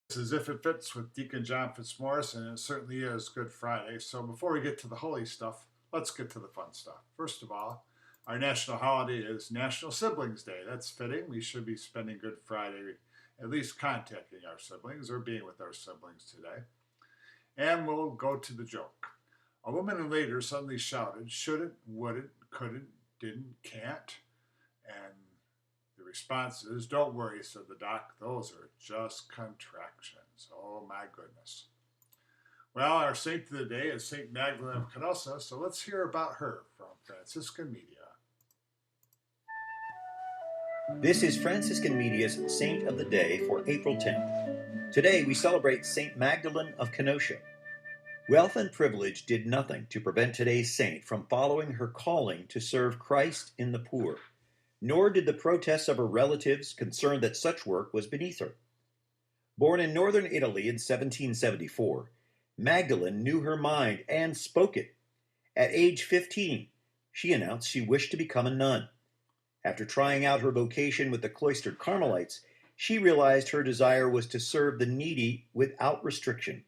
This is If It Fits with Deacon John Fitzmaurice, and it certainly is Good Friday. So before we get to the holy stuff, let's get to the fun stuff. First of all, our national holiday is National Siblings Day. That's fitting. We should be spending Good Friday at least contacting our siblings or being with our siblings today. And we'll go to the joke. A woman in labor suddenly shouted, shouldn't, wouldn't, couldn't, didn't, can't. And the response is, don't worry, said the doc. Those are just contractions. Oh, my goodness. Well, our saint of the day is St. Magdalene of Canossa, so let's hear about her from Franciscan Media. This is Franciscan Media's Saint of the Day for April 10th. Today we celebrate St. Magdalene of Kenosha. Wealth and privilege did nothing to prevent today's saint from following her calling to serve Christ in the poor, nor did the protests of her relatives concerned that such work was beneath her. Born in northern Italy in 1774, Magdalene knew her mind and spoke it. At age 15, she announced she wished to become a nun. After trying out her vocation with the cloistered Carmelites, she realized her desire was to serve the needy without restriction.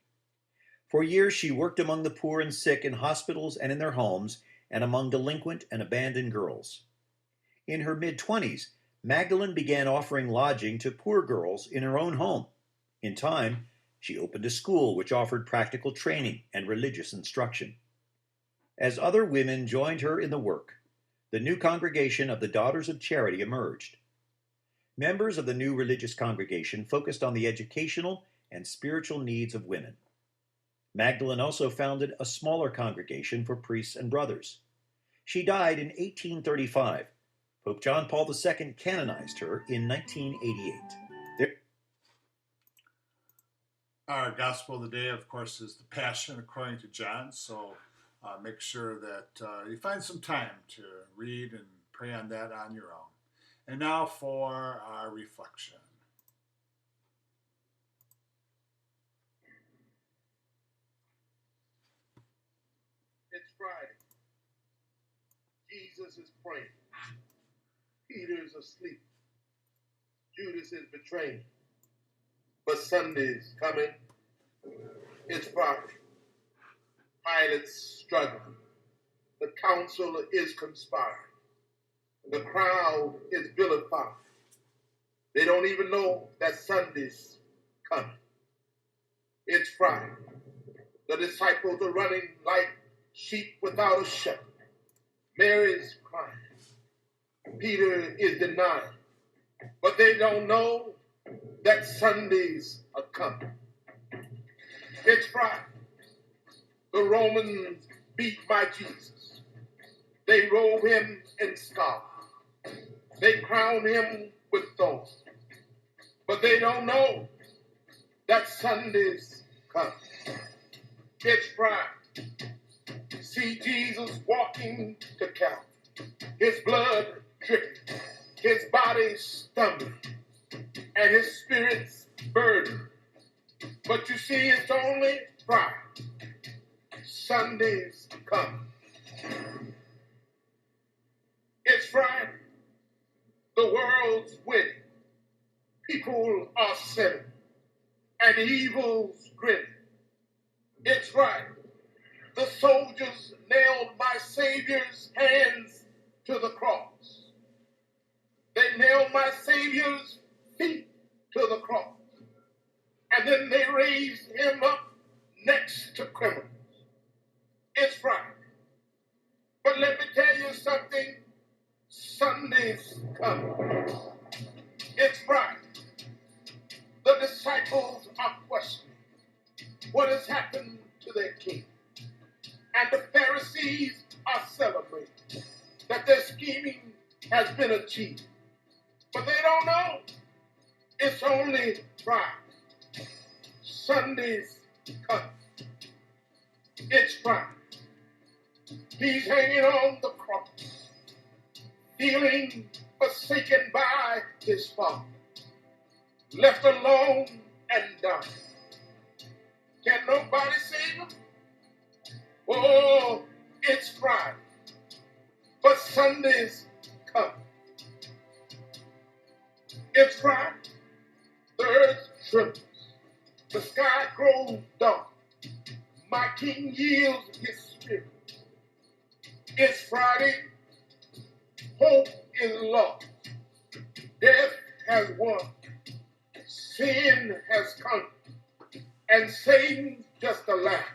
For years, she worked among the poor and sick in hospitals and in their homes, and among delinquent and abandoned girls. In her mid-20s, Magdalene began offering lodging to poor girls in her own home. In time, she opened a school which offered practical training and religious instruction. As other women joined her in the work, the new congregation of the Daughters of Charity emerged. Members of the new religious congregation focused on the educational and spiritual needs of women. Magdalene also founded a smaller congregation for priests and brothers. She died in 1835. Pope John Paul II canonized her in 1988. Our gospel of the day, of course, is the Passion according to John, so make sure that you find some time to read and pray on that on your own. And now for our reflection. It's Friday. Jesus is praying. Peter's asleep. Judas is betraying. But Sunday's coming. It's Friday. Pilate's struggling. The council is conspiring. The crowd is vilified. They don't even know that Sunday's coming. It's Friday. The disciples are running like sheep without a shepherd. Mary's crying. Peter is denying. But they don't know that Sundays are coming. It's Friday. The Romans beat my Jesus. They robe him in scarlet. They crown him with thorns. But they don't know that Sunday's coming. It's Friday. See Jesus walking to Calvary. His blood dripping. His body stumbling. And his spirit's burdened. But you see, it's only Friday. Sunday's coming. It's Friday. The world's winning. People are sinning. And evil's grinning. It's right. The soldiers nailed my Savior's hands to the cross. They nailed my Savior's feet to the cross. And then they raised him up next to criminals. It's Friday. But let me tell you something. Sunday's come. It's Friday. The disciples are questioning what has happened to their king. And the Pharisees are celebrating that their scheming has been achieved. But they don't know it's only Friday. Sunday's come. It's Friday. He's hanging on the cross, feeling forsaken by his Father, left alone and dying. Can nobody save him? Oh, it's Friday, but Sunday's come. It's Friday, the earth trembles, the sky grows dark, my King yields his spirit. It's Friday, hope is lost, death has won, sin has conquered, and Satan's just a laugh.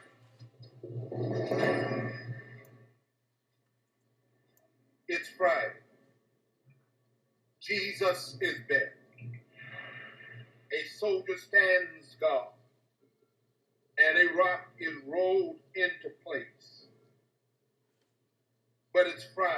It's Friday. Jesus is buried. A soldier stands guard, and a rock is rolled into place. But it's Friday.